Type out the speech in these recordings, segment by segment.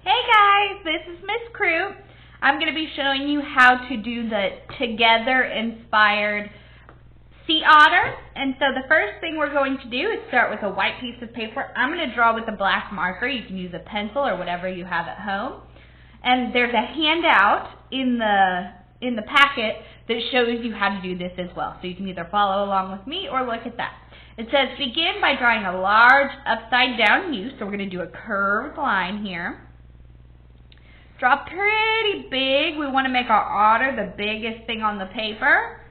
Hey guys, this is Miss Crew. I'm going to be showing you how to do the Together inspired sea otter. And so the first thing we're going to do is start with a white piece of paper. I'm going to draw with a black marker. You can use a pencil or whatever you have at home. And there's a handout in the packet that shows you how to do this as well. So you can either follow along with me or look at that. It says begin by drawing a large upside down U. So we're going to do a curved line here. Draw pretty big. We want to make our otter the biggest thing on the paper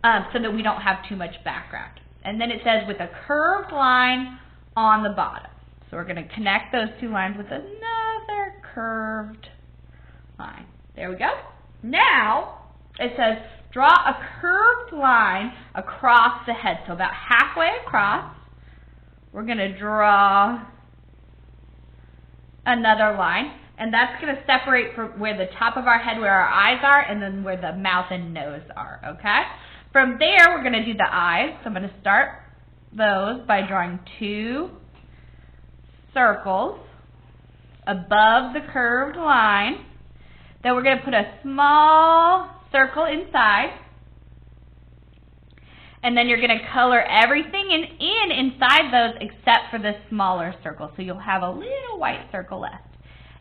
so that we don't have too much background. And then it says with a curved line on the bottom. So we're going to connect those two lines with another curved line. There we go. Now it says draw a curved line across the head. So about halfway across, we're going to draw another line. And that's going to separate from where the top of our head, where our eyes are, and then where the mouth and nose are, okay? From there, we're going to do the eyes. So I'm going to start those by drawing two circles above the curved line. Then we're going to put a small circle inside. And then you're going to color everything inside those except for the smaller circle. So you'll have a little white circle left.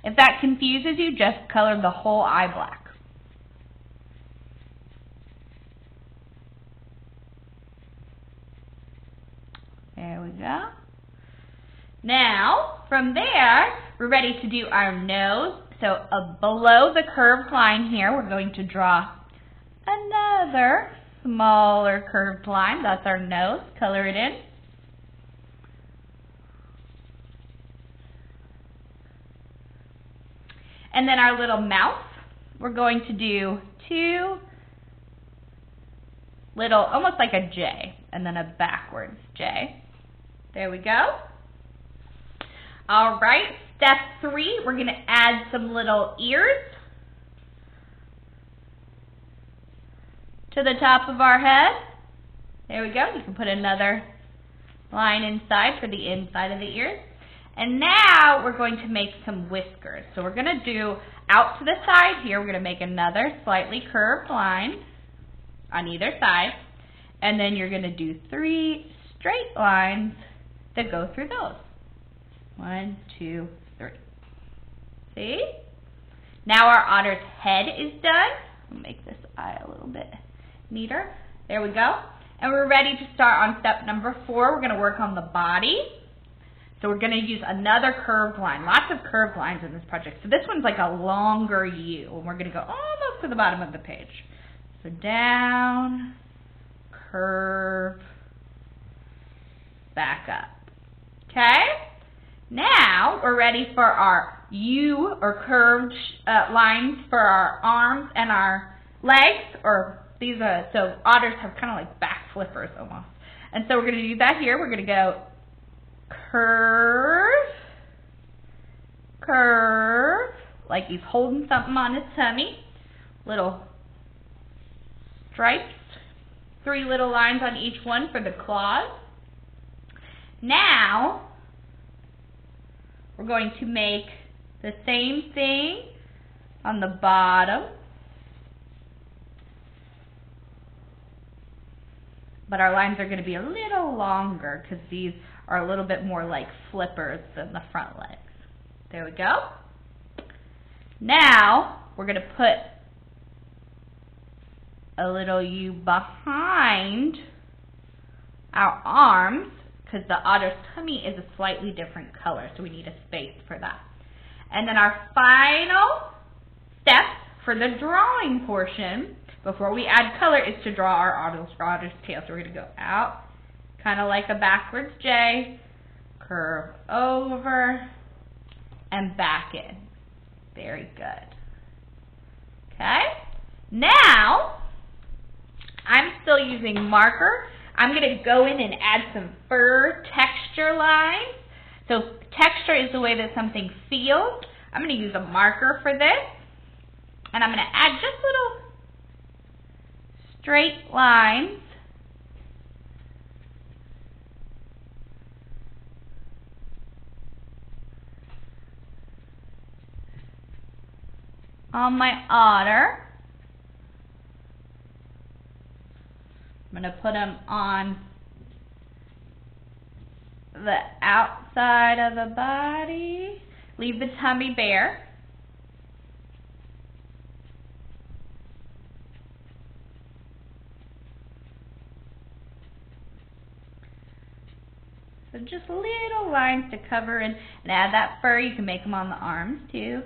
If that confuses you, just color the whole eye black. There we go. Now, from there, we're ready to do our nose. So below the curved line here, we're going to draw another smaller curved line. That's our nose. Color it in. And then our little mouth, we're going to do two little, almost like a J, and then a backwards J. There we go. All right, step 3, we're going to add some little ears to the top of our head. There we go. You can put another line inside for the inside of the ears. And now we're going to make some whiskers. So we're going to do out to the side here. We're going to make another slightly curved line on either side. And then you're going to do 3 straight lines that go through those. 1, 2, 3. See? Now our otter's head is done. I'll make this eye a little bit neater. There we go. And we're ready to start on step number 4. We're going to work on the body. So we're going to use another curved line. Lots of curved lines in this project. So this one's like a longer U. And we're going to go almost to the bottom of the page. So down, curve, back up. Okay? Now we're ready for our U or curved lines for our arms and our legs. Or these are, so otters have kind of like back flippers almost. And so we're going to do that here. We're going to go curve, curve, like he's holding something on his tummy. Little stripes, 3 little lines on each one for the claws. Now, we're going to make the same thing on the bottom. But our lines are going to be a little longer because these are a little bit more like flippers than the front legs. There we go. Now we're going to put a little U behind our arms because the otter's tummy is a slightly different color, so we need a space for that. And then our final step for the drawing portion before we add color is to draw our otter's tail. So we're going to go out, kind of like a backwards J, curve over, and back in. Very good. Okay? Now, I'm still using marker. I'm going to go in and add some fur texture lines. So texture is the way that something feels. I'm going to use a marker for this. And I'm going to add just little straight lines on my otter. I'm going to put them on the outside of the body. Leave the tummy bare. So just little lines to cover and add that fur. You can make them on the arms too.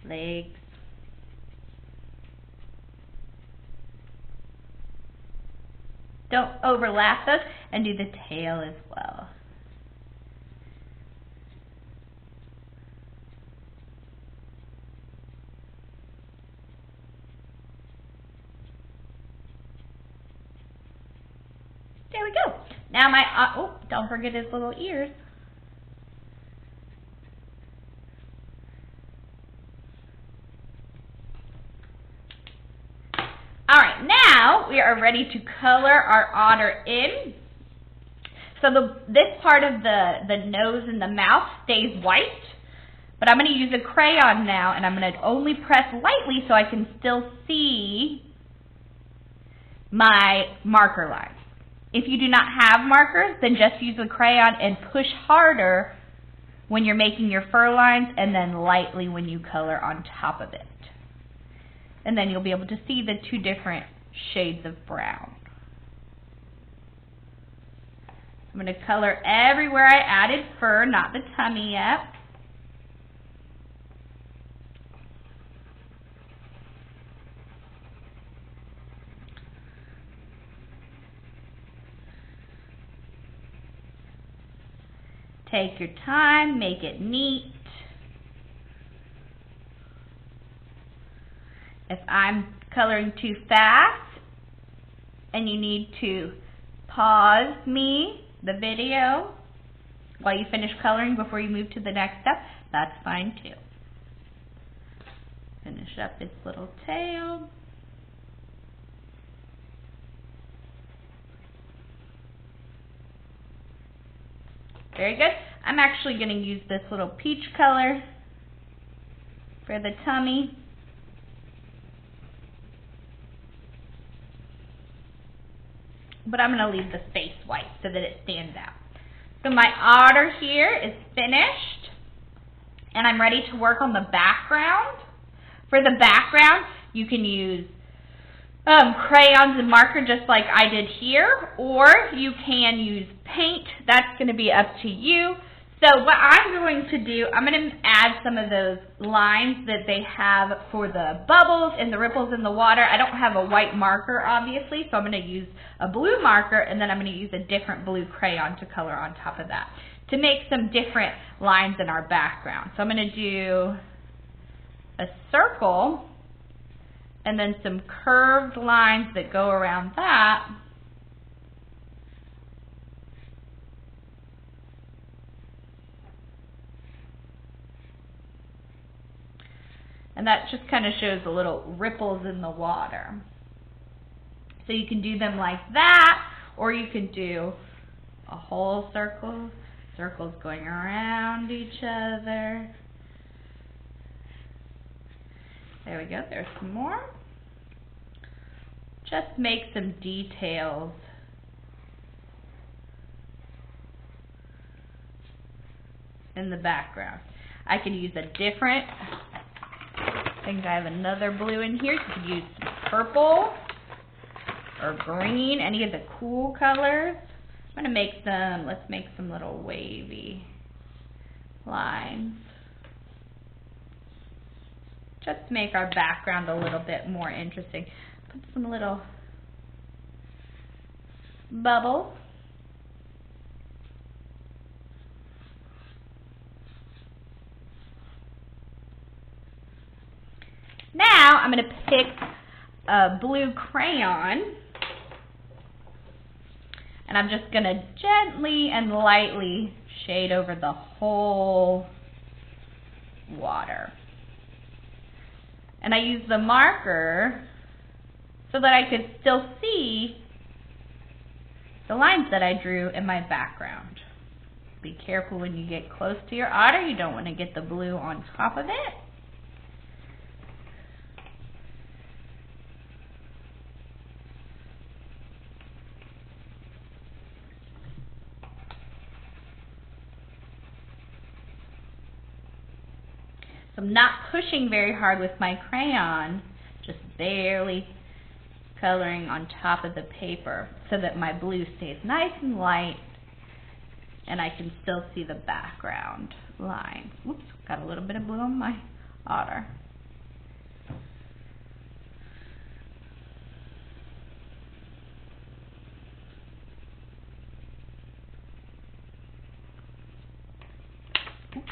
Legs. Don't overlap those, and do the tail as well. There we go. Now my, oh, don't forget his little ears. Alright, now we are ready to color our otter in. So this part of the nose and the mouth stays white, but I'm going to use a crayon now, and I'm going to only press lightly so I can still see my marker lines. If you do not have markers, then just use a crayon and push harder when you're making your fur lines, and then lightly when you color on top of it. And then you'll be able to see the two different shades of brown. I'm going to color everywhere I added fur, not the tummy yet. Take your time, make it neat. If I'm coloring too fast and you need to pause the video while you finish coloring before you move to the next step, that's fine too. Finish up its little tail. Very good. I'm actually going to use this little peach color for the tummy. But I'm going to leave the face white so that it stands out. So my otter here is finished, and I'm ready to work on the background. For the background, you can use crayons and marker just like I did here, or you can use paint. That's going to be up to you. So what I'm going to do, I'm going to add some of those lines that they have for the bubbles and the ripples in the water. I don't have a white marker, obviously, so I'm going to use a blue marker, and then I'm going to use a different blue crayon to color on top of that to make some different lines in our background. So I'm going to do a circle and then some curved lines that go around that. And that just kind of shows the little ripples in the water. So you can do them like that, or you can do a whole circle, circles going around each other. There we go, there's some more. Just make some details. In the background. I could use a different, I think I have another blue in here. You could use purple or green, any of the cool colors. I'm going to make some, let's make some little wavy lines. Just to make our background a little bit more interesting. Put some little bubbles. Now I'm going to pick a blue crayon, and I'm just going to gently and lightly shade over the whole water. And I use the marker so that I could still see the lines that I drew in my background. Be careful when you get close to your otter. You don't want to get the blue on top of it. So I'm not pushing very hard with my crayon, just barely coloring on top of the paper so that my blue stays nice and light and I can still see the background line. Oops, got a little bit of blue on my otter. Oops.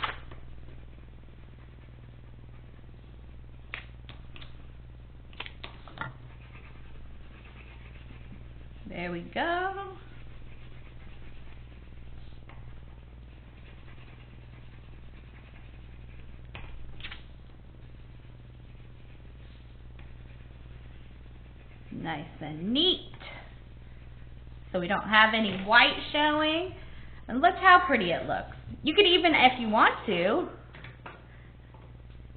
There we go. Nice and neat. So we don't have any white showing. And look how pretty it looks. You could even, if you want to,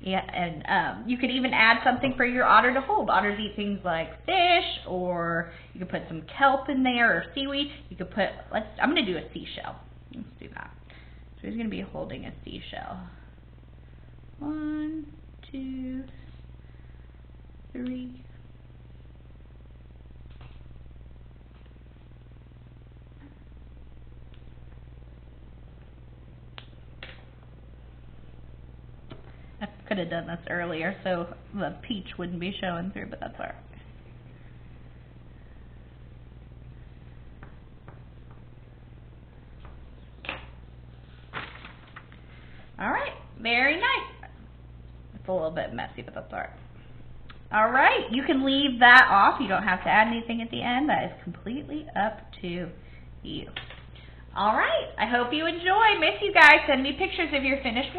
yeah, and you could even add something for your otter to hold. Otters eat things like fish, or you could put some kelp in there, or seaweed. You could put, I'm going to do a seashell. Let's do that. So he's going to be holding a seashell. 1, 2, 3. I could have done this earlier so the peach wouldn't be showing through, but that's alright. Alright, very nice. It's a little bit messy, but that's alright. Alright, you can leave that off. You don't have to add anything at the end. That is completely up to you. Alright, I hope you enjoy. Miss you guys. Send me pictures of your finished work.